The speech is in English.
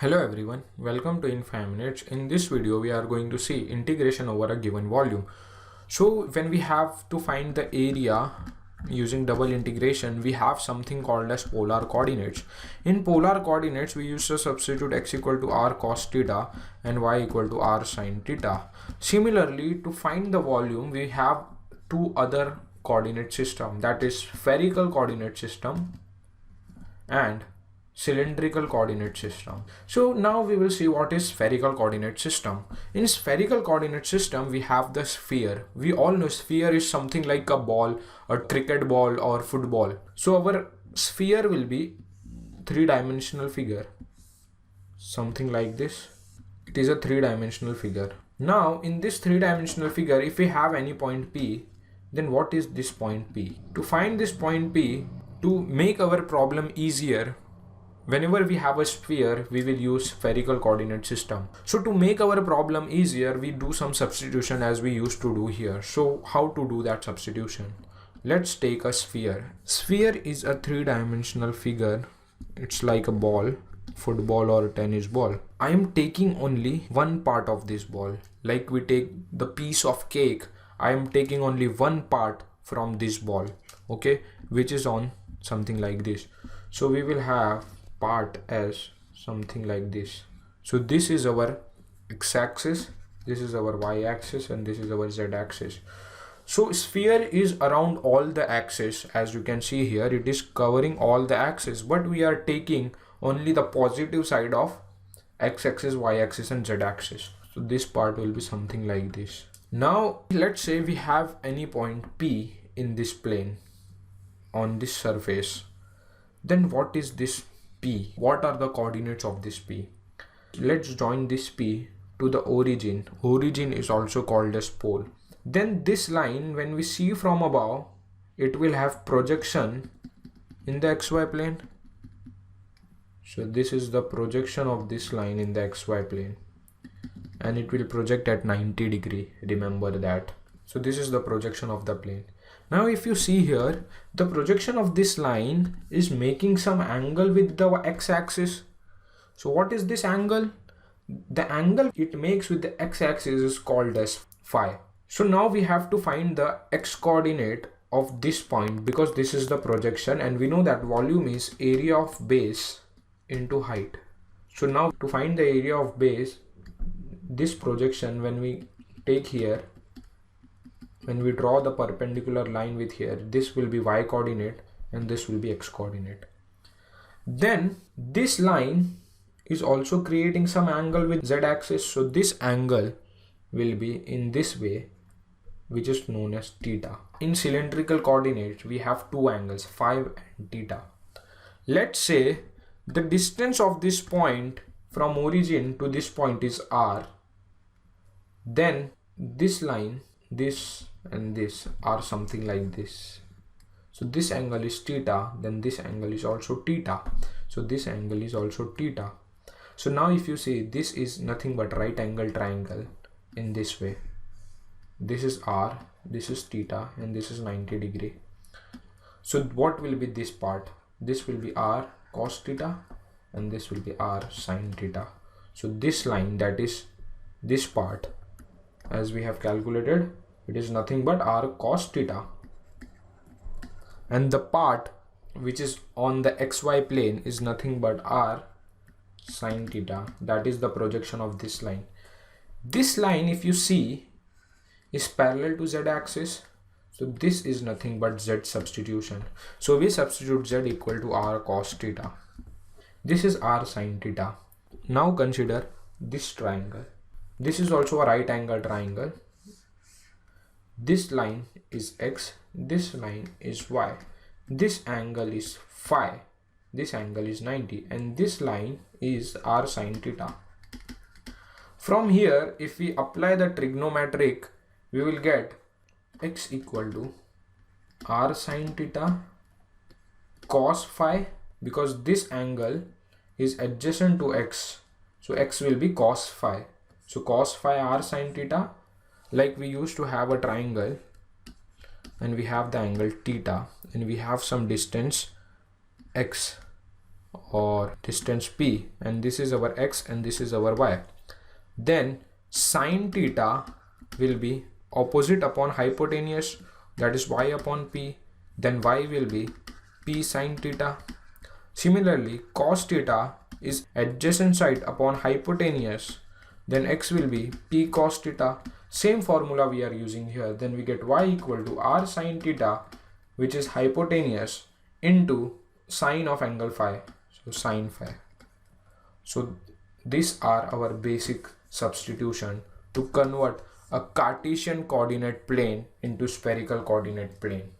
Hello everyone, welcome to In 5 Minutes. In this video we are going to see integration over a given volume. So when we have to find the area using double integration, we have something called as polar coordinates. In polar coordinates we used to substitute x equal to r cos theta and y equal to r sin theta. Similarly, to find the volume we have two other coordinate system, that is spherical coordinate system and cylindrical coordinate system. So now we will see what is spherical coordinate system. In spherical coordinate system we have the sphere. We all know sphere is something like a ball, a cricket ball or football. So our sphere will be three-dimensional figure, something like this. It is a three-dimensional figure. Now in this three-dimensional figure, if we have any point P, then what is this point P? To find this point P, to make our problem easier, whenever we have a sphere, we will use spherical coordinate system. So to make our problem easier, we do some substitution as we used to do here. So how to do that substitution? Let's take a sphere. Sphere is a three-dimensional figure. It's like a ball, football or tennis ball. I am taking only one part of this ball. Like we take the piece of cake, I am taking only one part from this ball, okay, which is on something like this. So we will have part as something like this. So this is our x-axis, this is our y-axis, and this is our z-axis. So sphere is around all the axes. As you can see here, it is covering all the axes, but we are taking only the positive side of x-axis, y-axis and z-axis. So this part will be something like this. Now let's say we have any point P in this plane on this surface. Then what is this P? What are the coordinates of this P? Let's join this P to the origin. Origin is also called as pole. Then this line, when we see from above, it will have projection in the xy plane. So this is the projection of this line in the xy plane, and it will project at 90 degree. Remember that. So this is the projection of the plane. Now if you see here, the projection of this line is making some angle with the x-axis. So what is this angle? The angle it makes with the x-axis is called as phi. So now we have to find the x-coordinate of this point, because this is the projection and we know that volume is area of base into height. So now to find the area of base, this projection, when we take here, when we draw the perpendicular line with here, this will be y coordinate and this will be x coordinate. Then this line is also creating some angle with z axis. So this angle will be in this way, which is known as theta. In cylindrical coordinates, we have two angles, phi and theta. Let's say the distance of this point from origin to this point is r. Then this line, this and this are something like this. So this angle is theta, then this angle is also theta. So this angle is also theta. So now if you see, this is nothing but right angle triangle in this way. This is r, this is theta, and this is 90 degree. So what will be this part? This will be r cos theta and this will be r sin theta. So this line, that is this part, as we have calculated, it is nothing but r cos theta, and the part which is on the xy plane is nothing but r sin theta. That is the projection of this line. This line, if you see, is parallel to z axis. So this is nothing but z substitution. So we substitute z equal to r cos theta. This is r sin theta. Now consider this triangle. This is also a right angle triangle. This line is x, this line is y. This angle is phi, this angle is 90, and this line is r sin theta. From here, if we apply the trigonometric, we will get x equal to r sin theta cos phi, because this angle is adjacent to x, so x will be cos phi. So cos phi r sin theta, like we used to have a triangle and we have the angle theta and we have some distance x or distance P, and this is our X and this is our Y. Then sine theta will be opposite upon hypotenuse, that is Y upon P. Then Y will be P sine theta. Similarly, cos theta is adjacent side upon hypotenuse, then X will be P cos theta. Same formula we are using here. Then we get Y equal to R sine theta, which is hypotenuse, into sine of angle phi, so sine phi. So these are our basic substitution to convert a Cartesian coordinate plane into spherical coordinate plane.